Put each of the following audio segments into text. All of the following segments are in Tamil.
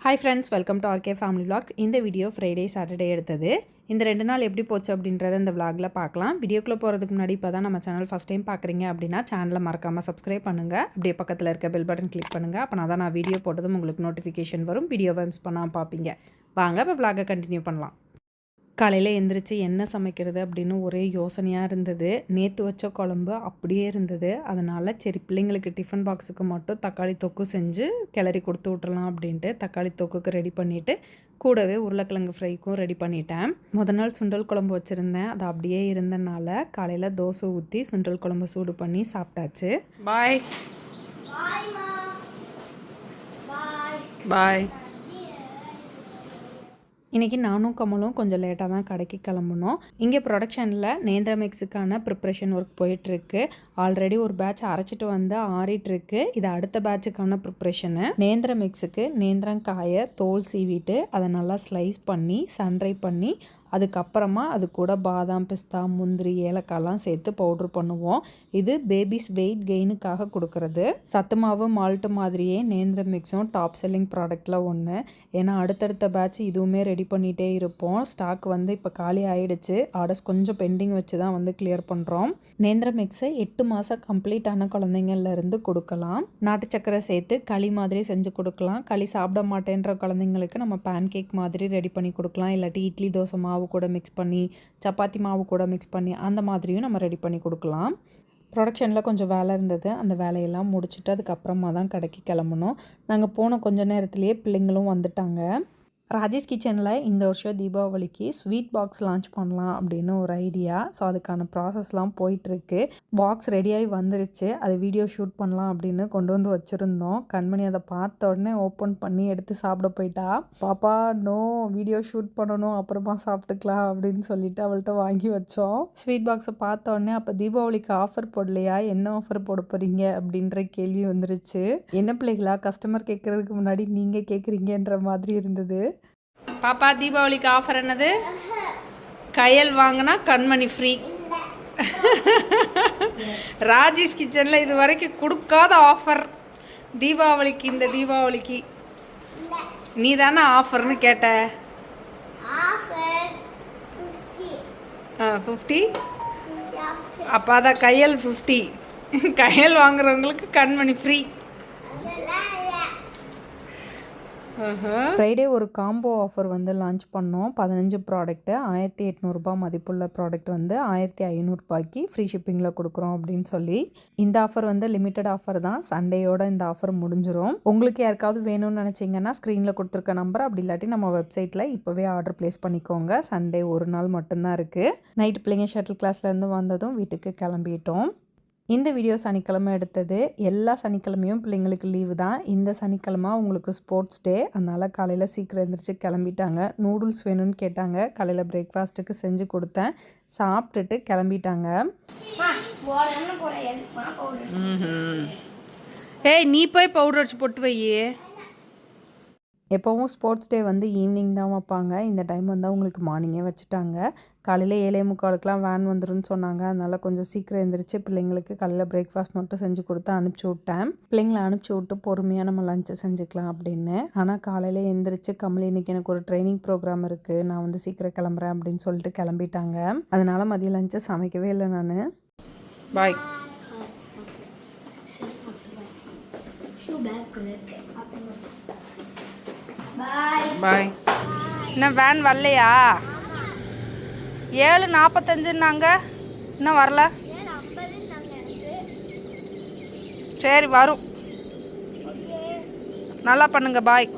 Hi friends, welcome to RK family vlogs. இந்த வீடியோ ஃப்ரைடே சாட்டர்டே எடுத்தது. இந்த 2 நாள் எப்படி போச்சு அப்படின்றத இந்த விலாகில் பார்க்கலாம். வீடியோக்குள்ளே போகிறதுக்கு முன்னாடி இப்போ தான் நம்ம சேனல் ஃபஸ்ட் டைம் பார்க்குறீங்க அப்படின்னா சேனலை மறக்காமல் சப்ஸ்கிரைப் பண்ணுங்கள். அப்படியே பக்கத்தில் இருக்க பெல் பட்டன் கிளிக் பண்ணுங்கள். அப்போ தான் நான் வீடியோ போட்டதும் உங்களுக்கு நோட்டிஃபிகேஷன் வரும். வீடியோவை மிஸ் பண்ணாமல் பார்ப்பீங்க. வாங்க இப்போ விலாகை கண்டினியூ பண்ணலாம். காலையில் எழுந்திரிச்சு என்ன சமைக்கிறது அப்படின்னு ஒரே யோசனையாக இருந்தது. நேற்று வச்ச குழம்பு அப்படியே இருந்தது. அதனால் சரி, பிள்ளைங்களுக்கு டிஃபன் பாக்ஸுக்கு மட்டும் தக்காளி தொக்கு செஞ்சு கிளறி கொடுத்து விட்றலாம் அப்படின்ட்டு தக்காளி தொக்குக்கு ரெடி பண்ணிவிட்டு கூடவே உருளைக்கிழங்கு ஃப்ரைக்கும் ரெடி பண்ணிட்டேன். முதல் நாள் சுண்டல் குழம்பு வச்சுருந்தேன். அது அப்படியே இருந்தனால காலையில் தோசை ஊற்றி சுண்டல் குழம்பு சூடு பண்ணி சாப்பிட்டாச்சு. பாய் பாய். இன்றைக்கி நானும் கமலும் கொஞ்சம் லேட்டாக தான் கடைக்கு கிளம்புனோம். இங்கே ப்ரொடக்ஷனில் நேந்திர மிக்ஸுக்கான ப்ரிப்ரேஷன் ஒர்க் போயிட்டுருக்கு. ஆல்ரெடி ஒரு பேட்ச் அரைச்சிட்டு வந்து ஆறிட்டுருக்கு. இது அடுத்த பேட்சுக்கான ப்ரிப்ரேஷனு. நேந்திர மிக்ஸுக்கு நேந்திரங்காயை தோல் சீவிட்டு அதை நல்லா ஸ்லைஸ் பண்ணி சன்ட்ரை பண்ணி அதுக்கப்புறமா அது கூட பாதாம், பிஸ்தா, முந்திரி, ஏலக்காய்லாம் சேர்த்து பவுட்ரு பண்ணுவோம். இது பேபிஸ் வெயிட் கெயினுக்காக கொடுக்குறது. சத்து மாவு மால்ட்டு மாதிரியே நேந்திர மிக்ஸும் டாப் செல்லிங் ப்ராடக்டில் ஒன்று. ஏன்னா அடுத்தடுத்த பேட்ச் இதுவுமே ரெடி பண்ணிகிட்டே இருப்போம். ஸ்டாக் வந்து இப்போ காலி ஆகிடுச்சு. ஆர்டர்ஸ் கொஞ்சம் பெண்டிங் வச்சு தான் வந்து கிளியர் பண்ணுறோம். நேந்திர மிக்ஸை 8 மாதம் கம்ப்ளீட்டான குழந்தைங்கள்லேருந்து கொடுக்கலாம். நாட்டு சக்கரை சேர்த்து களி மாதிரி செஞ்சு கொடுக்கலாம். களி சாப்பிட மாட்டேன்ற குழந்தைங்களுக்கு நம்ம பேன் கேக் மாதிரி ரெடி பண்ணி கொடுக்கலாம். இல்லாட்டி இட்லி தோசை மாவு கூட மிக்ஸ் பண்ணி, சப்பாத்தி மாவு கூட மிக்ஸ் பண்ணி அந்த மாதிரியும் நம்ம ரெடி பண்ணி கொடுக்கலாம். ப்ரொடக்ஷனில் கொஞ்சம் வேலை இருந்தது. அந்த வேலையெல்லாம் முடிச்சுட்டு அதுக்கப்புறமா தான் கடைக்கு கிளம்பணும். நாங்கள் போன கொஞ்ச நேரத்துலேயே பிள்ளைங்களும் வந்துட்டாங்க. ராஜேஷ் கிச்சனில் இந்த வருஷம் தீபாவளிக்கு ஸ்வீட் பாக்ஸ் லான்ச் பண்ணலாம் அப்படின்னு ஒரு ஐடியா. ஸோ அதுக்கான ப்ராசஸ்லாம் போயிட்டுருக்கு. பாக்ஸ் ரெடியாகி வந்துருச்சு. அது வீடியோ ஷூட் பண்ணலாம் அப்படின்னு கொண்டு வந்து வச்சுருந்தோம். கண்மணி அதை பார்த்த உடனே ஓப்பன் பண்ணி எடுத்து சாப்பிட போயிட்டா. பாப்பா நோ, வீடியோ ஷூட் பண்ணணும், அப்புறமா சாப்பிட்டுக்கலாம் அப்படின்னு சொல்லிட்டு அவள்கிட்ட வாங்கி வச்சோம். ஸ்வீட் பாக்ஸை பார்த்த உடனே அப்போ தீபாவளிக்கு ஆஃபர் போடலையா, என்ன ஆஃபர் போட போகிறீங்க அப்படின்ற கேள்வி வந்துருச்சு. என்ன பிள்ளைகளா, கஸ்டமர் கேட்குறதுக்கு முன்னாடி நீங்கள் கேட்குறீங்கன்ற மாதிரி இருந்தது. பாப்பா, தீபாவளிக்கு ஆஃபர் என்னது? கையல் வாங்கினா கண்மணி ஃப்ரீ. ராஜேஷ் கிச்சனில் இது வரைக்கும் கொடுக்காத ஆஃபர் தீபாவளிக்கு. இந்த தீபாவளிக்கு நீ தானே ஆஃபர்னு கேட்ட. 50 அப்போ அதான் கையல் 50. கையல் வாங்குறவங்களுக்கு கண்மணி ஃப்ரீ. ஃப்ரைடே ஒரு காம்போ ஆஃபர் வந்து லான்ச் பண்ணோம். 15 ப்ராடக்ட்டு 1800 மதிப்புள்ள ப்ராடக்ட் வந்து 1500 ஃப்ரீ ஷிப்பிங்கில் கொடுக்குறோம் அப்படின்னு சொல்லி. இந்த ஆஃபர் வந்து லிமிட்டட் ஆஃபர் தான். சண்டேயோட இந்த ஆஃபர் முடிஞ்சிடும். உங்களுக்கு யாருக்காவது வேணும்னு நினச்சிங்கன்னா ஸ்க்ரீனில் கொடுத்துருக்க நம்பர், அப்படி இல்லாட்டி நம்ம வெப்சைட்டில் இப்போவே ஆர்டர் ப்ளேஸ் பண்ணிக்கோங்க. சண்டே ஒரு நாள் மட்டும்தான் இருக்குது. நைட்டு பிள்ளைங்க ஷட்டில் கிளாஸ்லேருந்து வந்ததும் வீட்டுக்கு கிளம்பிட்டோம். இந்த வீடியோ சனிக்கிழமை எடுத்தது. எல்லா சனிக்கிழமையும் பிள்ளைங்களுக்கு லீவு தான். இந்த சனிக்கிழமை உங்களுக்கு ஸ்போர்ட்ஸ் டே. அதனால் காலையில் சீக்கிரம் எழுந்திரிச்சு கிளம்பிட்டாங்க. நூடுல்ஸ் வேணும்னு கேட்டாங்க. காலையில் பிரேக்ஃபாஸ்ட்டுக்கு செஞ்சு கொடுத்தேன். சாப்பிட்டுட்டு கிளம்பிட்டாங்க. ஏய், நீ போய் பவுடர் அடிச்சு போட்டு வை. எப்போவும் ஸ்போர்ட்ஸ் டே வந்து ஈவினிங் தான் வைப்பாங்க. இந்த டைம் வந்து அவங்களுக்கு மார்னிங்கே வச்சுட்டாங்க. காலையில் 7:45 வேன் வந்துருன்னு சொன்னாங்க. அதனால் கொஞ்சம் சீக்கிரம் எழுந்திரிச்சு பிள்ளைங்களுக்கு காலையில் பிரேக்ஃபாஸ்ட் மட்டும் செஞ்சு கொடுத்து அனுப்பிச்சி விட்டேன். பிள்ளைங்களை அனுப்பிச்சி விட்டு பொறுமையாக நம்ம லஞ்சை செஞ்சுக்கலாம் அப்படின்னு. ஆனால் காலையில் எழுந்திரிச்சு கமலி, இன்றைக்கி எனக்கு ஒரு ட்ரைனிங் ப்ரோக்ராம் இருக்குது, நான் வந்து சீக்கிரம் கிளம்புறேன் அப்படின்னு சொல்லிட்டு கிளம்பிட்டாங்க. அதனால் மதியம் லஞ்சை சமைக்கவே இல்லை நான். பாய் பாய். இன்னும் வேன் வரலையா? 7:45ன்னாங்க, இன்னும் வரல. சரி, வரும். நல்லா பண்ணுங்க. பாய்.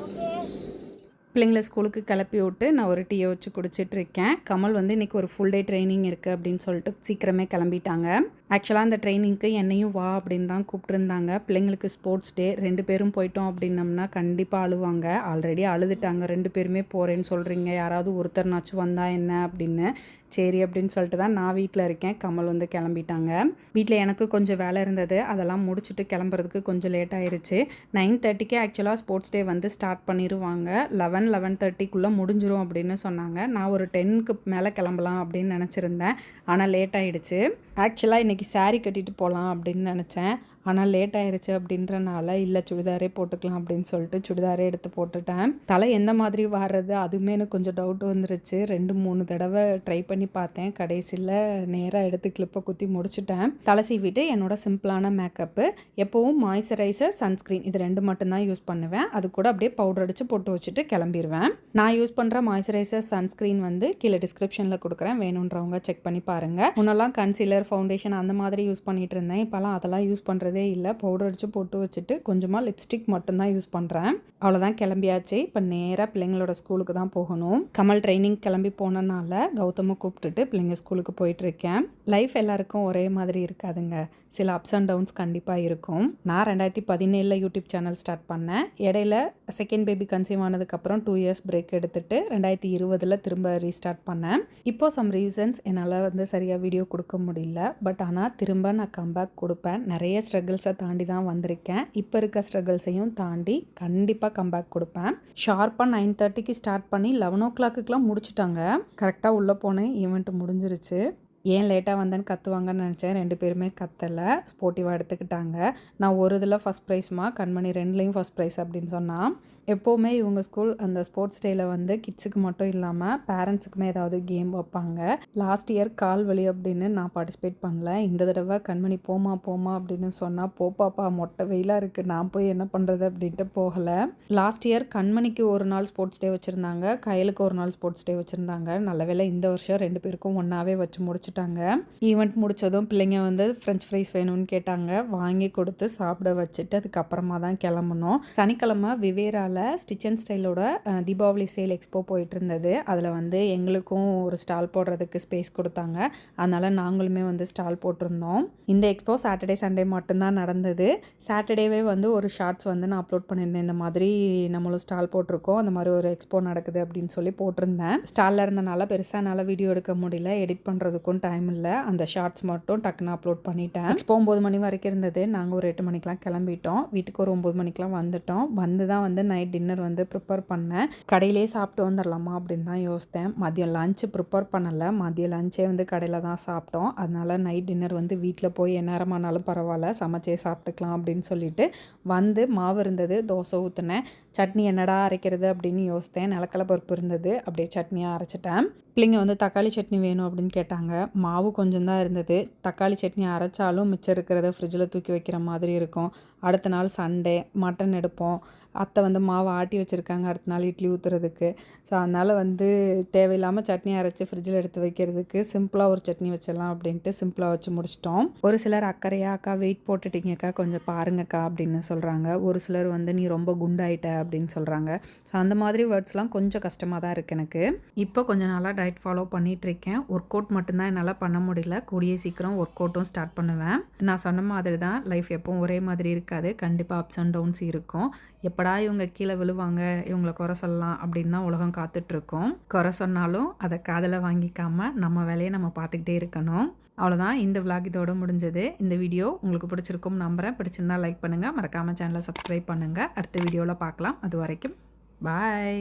பிள்ளைங்களை ஸ்கூலுக்கு கிளப்பி விட்டு நான் ஒரு டீயை வச்சு குடிச்சிட்ருக்கேன். கமல் வந்து இன்றைக்கி ஒரு ஃபுல் டே ட்ரைனிங் இருக்குது அப்படின்னு சொல்லிட்டு சீக்கிரமே கிளம்பிட்டாங்க. ஆக்சுவலாக அந்த ட்ரைனிங்க்கு என்னையும் வா அப்படின்னு தான் கூப்பிட்டுருந்தாங்க. பிள்ளைங்களுக்கு ஸ்போர்ட்ஸ் டே, 2 பேரும் போயிட்டோம் அப்படின்னம்னா கண்டிப்பாக அழுவாங்க. ஆல்ரெடி அழுதுட்டாங்க. 2 பேருமே போகிறேன்னு சொல்கிறீங்க, யாராவது ஒருத்தர்னாச்சும் வந்தால் என்ன அப்படின்னு. சரி அப்படின்னு சொல்லிட்டு தான் நான் வீட்டில் இருக்கேன். கமல் வந்து கிளம்பிட்டாங்க. வீட்டில் எனக்கு கொஞ்சம் வேலை இருந்தது. அதெல்லாம் முடிச்சுட்டு கிளம்புறதுக்கு கொஞ்சம் லேட் ஆயிடுச்சு. 9:30க்கு ஆக்சுவலாக ஸ்போர்ட்ஸ் டே வந்து ஸ்டார்ட் பண்ணிடுவாங்க. 11:30க்குள்ளே முடிஞ்சிரும் அப்படின்னு சொன்னாங்க. நான் ஒரு 10க்கு மேலே கிளம்பலாம் அப்படின்னு நினச்சிருந்தேன். ஆனால் லேட் ஆகிடுச்சு. ஆக்சுவலாக இன்றைக்கி சாரீ கட்டிட்டு போகலாம் அப்படின்னு நினச்சேன். ஆனால் லேட் ஆயிருச்சு அப்படின்றனால இல்லை சுடிதாரே போட்டுக்கலாம் அப்படின்னு சொல்லிட்டு சுடிதாரே எடுத்து போட்டுட்டேன். தலை எந்த மாதிரி வர்றது அதுவுமே எனக்கு கொஞ்சம் டவுட் வந்துருச்சு. 2-3 தடவை ட்ரை பண்ணி பார்த்தேன். கடைசியில் நேராக எடுத்து கிளிப்பை குத்தி முடிச்சுட்டேன். தலை சீவிட்டு என்னோட சிம்பிளான மேக்கப்பு எப்போவும் மாய்ஸ்சரைசர், சன்ஸ்க்ரீன் இது 2 மட்டும்தான் யூஸ் பண்ணுவேன். அது கூட அப்படியே பவுடர் அடித்து போட்டு வச்சுட்டு கிளம்பிடுவேன். நான் யூஸ் பண்ணுற மாய்ஸ்சரைசர், சன்ஸ்க்ரீன் வந்து கீழே டிஸ்கிரிப்ஷனில் கொடுக்குறேன். வேணுன்றவங்க செக் பண்ணி பாருங்கள். முன்னெல்லாம் கன்சீலர், ஃபவுண்டேஷன் அந்த மாதிரி யூஸ் பண்ணிட்டு இருந்தேன். இப்போலாம் அதெல்லாம் யூஸ் பண்ணுறதே இல்லை. பவுடர் அடித்து போட்டு வச்சுட்டு கொஞ்சமாக லிப்ஸ்டிக் மட்டும்தான் யூஸ் பண்ணுறேன். அவ்வளோதான், கிளம்பியாச்சு. இப்போ நேராக பிள்ளைங்களோட ஸ்கூலுக்கு தான் போகணும். கமல் ட்ரைனிங் கிளம்பி போனனால கௌதமை கூப்பிட்டுட்டு பிள்ளைங்க ஸ்கூலுக்கு போயிட்டுருக்கேன். லைஃப் எல்லாருக்கும் ஒரே மாதிரி இருக்காதுங்க. சில அப்ஸ் அண்ட் டவுன்ஸ் கண்டிப்பாக இருக்கும். நான் 2017 யூடியூப் சேனல் ஸ்டார்ட் பண்ணேன். இடையில செகண்ட் பேபி கன்சீவ் ஆனதுக்கப்புறம் 2 இயர்ஸ் பிரேக் எடுத்துட்டு 2020 திரும்ப ரீஸ்டார்ட் பண்ணேன். இப்போ சம் ரீசன்ஸ் என்னால் வந்து சரியாக வீடியோ கொடுக்க முடியல. பட் ஆனால் திரும்ப நான் கம்பேக் கொடுப்பேன். நிறைய ஸ்ட்ரகிள்ஸை தாண்டி தான் வந்திருக்கேன். இப்போ இருக்க ஸ்ட்ரகிள்ஸையும் தாண்டி கண்டிப்பாக கம்பேக் கொடுப்பேன். ஷார்ப்பாக 9:30க்கு ஸ்டார்ட் பண்ணி 11 o'clockக்குலாம் முடிச்சுட்டாங்க. கரெக்டாக உள்ளே போனேன், ஈவெண்ட் முடிஞ்சிருச்சு. ஏன் லேட்டாக வந்தேன்னு கற்றுவாங்கன்னு நினச்சேன். 2 பேருமே கத்தலை, ஸ்போர்ட்டிவாக எடுத்துக்கிட்டாங்க. நான் ஒரு இதில் ஃபஸ்ட் ப்ரைஸ்மா, கண்மணி 2லேயும் ஃபஸ்ட் ப்ரைஸ் அப்படின்னு சொன்னான். எப்போவுமே இவங்க ஸ்கூல் அந்த ஸ்போர்ட்ஸ் டேயில் வந்து கிட்ஸுக்கு மட்டும் இல்லாமல் பேரண்ட்ஸுக்குமே ஏதாவது கேம் வைப்பாங்க. லாஸ்ட் இயர் கால் வலி அப்படின்னு நான் பார்ட்டிசிபேட் பண்ணல. இந்த தடவை கண்மணி போமா அப்படின்னு சொன்னால் போப்பாப்பா மொட்டை வெயிலாக இருக்குது, நான் போய் என்ன பண்ணுறது அப்படின்ட்டு போகலை. லாஸ்ட் இயர் கண்மணிக்கு ஒரு நாள் ஸ்போர்ட்ஸ் டே வச்சுருந்தாங்க, கையலுக்கு ஒரு நாள் ஸ்போர்ட்ஸ் டே வச்சுருந்தாங்க. நல்ல வேளை இந்த வருஷம் 2 பேருக்கும் ஒன்றாவே வச்சு முடிச்சுட்டாங்க. ஈவெண்ட் முடித்ததும் பிள்ளைங்க வந்து ஃப்ரெஞ்ச் ஃப்ரைஸ் வேணும்னு கேட்டாங்க. வாங்கி கொடுத்து சாப்பிட வச்சுட்டு அதுக்கப்புறமா தான் கிளம்பணும். சனிக்கிழமை விவேராவில் ஸ்டிச் அண்ட் ஸ்டைலோட தீபாவளி சேல் எக்ஸ்போ போயிட்டு இருந்தது. அதில் வந்து எங்களுக்கும் ஒரு ஸ்டால் போடுறதுக்கு ஸ்பேஸ் கொடுத்தாங்க. அதனால் நாங்களுமே வந்து ஸ்டால் போட்டிருந்தோம். இந்த எக்ஸ்போ சாட்டர்டே சண்டே மட்டும்தான் நடந்தது. சாட்டர்டேவே வந்து ஒரு ஷார்ட்ஸ் வந்து நான் அப்லோட் பண்ணியிருந்தேன். இந்த மாதிரி நம்மளும் ஸ்டால் போட்டிருக்கோம், அந்த மாதிரி ஒரு எக்ஸ்போ நடக்குது அப்படின்னு சொல்லி போட்டிருந்தேன். ஸ்டாலில் இருந்தனால பெருசாக என்னால் வீடியோ எடுக்க முடியல, எடிட் பண்ணுறதுக்கும் டைம் இல்லை. அந்த ஷார்ட்ஸ் மட்டும் டக்குன்னு அப்லோட் பண்ணிட்டேன். எக்ஸ்போ 9 மணி வரைக்கும் இருந்தது. நாங்கள் ஒரு 8 மணிக்கெலாம் கிளம்பிட்டோம். வீட்டுக்கு ஒரு 9 மணிக்கெலாம் வந்துட்டோம். வந்து தான் வந்து நைட் டின்னர் வந்து ப்ரிப்பேர் பண்ணேன். கடையிலே சாப்பிட்டு வந்துடலாமா அப்படின்னு தான் யோசித்தேன். மதியம் லஞ்சு ப்ரிப்பேர் பண்ணலை. மதியம் லஞ்சே வந்து கடையில் தான் சாப்பிட்டோம். அதனால் நைட் டின்னர் வந்து வீட்டில் போய் எந்நேரமானாலும் பரவாயில்ல சமைச்சே சாப்பிட்டுக்கலாம் அப்படின்னு சொல்லிட்டு வந்து மாவு இருந்தது, தோசை ஊற்றினேன். சட்னி என்னடா அரைக்கிறது அப்படின்னு யோசித்தேன். நிலக்கடலை பருப்பு இருந்தது, அப்படியே சட்னியாக அரைச்சிட்டேன். பிள்ளைங்க வந்து தக்காளி சட்னி வேணும் அப்படின்னு கேட்டாங்க. மாவு கொஞ்சம் தான் இருந்தது. தக்காளி சட்னி அரைச்சாலும் மிச்சம் இருக்கிறத ஃப்ரிட்ஜில் தூக்கி வைக்கிற மாதிரி இருக்கும். அடுத்த நாள் சண்டே மட்டன் எடுப்போம். அத்தை வந்து மாவு ஆட்டி வச்சுருக்காங்க அடுத்த நாள் இட்லி ஊற்றுறதுக்கு. ஸோ அதனால் வந்து தேவையில்லாமல் சட்னி அரைச்சி ஃப்ரிட்ஜில் எடுத்து வைக்கிறதுக்கு சிம்பிளாக ஒரு சட்னி வச்சிடலாம் அப்படின்ட்டு சிம்பிளாக வச்சு முடிச்சிட்டோம். ஒரு சிலர் அக்கறையா அக்கா வெயிட் போட்டுட்டீங்கக்கா கொஞ்சம் பாருங்கக்கா அப்படின்னு சொல்கிறாங்க. ஒரு சிலர் வந்து நீ ரொம்ப குண்டாயிட்ட அப்படின்னு சொல்கிறாங்க. ஸோ அந்த மாதிரி வேர்ட்ஸ்லாம் கொஞ்சம் கஷ்டமாக தான் இருக்குது எனக்கு. இப்போ கொஞ்சம் நாளாக டயட் ஃபாலோ பண்ணிகிட்ருக்கேன். ஒர்க் அவுட் மட்டும்தான் என்னால் பண்ண முடியல. கூடிய சீக்கிரம் ஒர்க் அவுட்டும் ஸ்டார்ட் பண்ணுவேன். நான் சொன்ன மாதிரி தான் லைஃப் எப்பவும் ஒரே மாதிரி இருக்காது. கண்டிப்பாக அப்ஸ் அண்ட் டவுன்ஸ் இருக்கும். எப்படா இவங்க கீழே விழுவாங்க, இவங்களை குறை சொல்லலாம் அப்படின்னு தான் உலகம் காத்துட்ருக்கோம். குறை சொன்னாலும் அதை காதில் வாங்கிக்காமல் நம்ம வேலையை நம்ம பார்த்துக்கிட்டே இருக்கணும். அவ்வளோதான், இந்த விளாக் இதோட முடிஞ்சது. இந்த வீடியோ உங்களுக்கு பிடிச்சிருக்கும் நம்புகிறேன். பிடிச்சிருந்தால் லைக் பண்ணுங்கள், மறக்காமல் சேனலை சப்ஸ்கிரைப் பண்ணுங்கள். அடுத்த வீடியோவில் பார்க்கலாம். அது வரைக்கும் பாய்.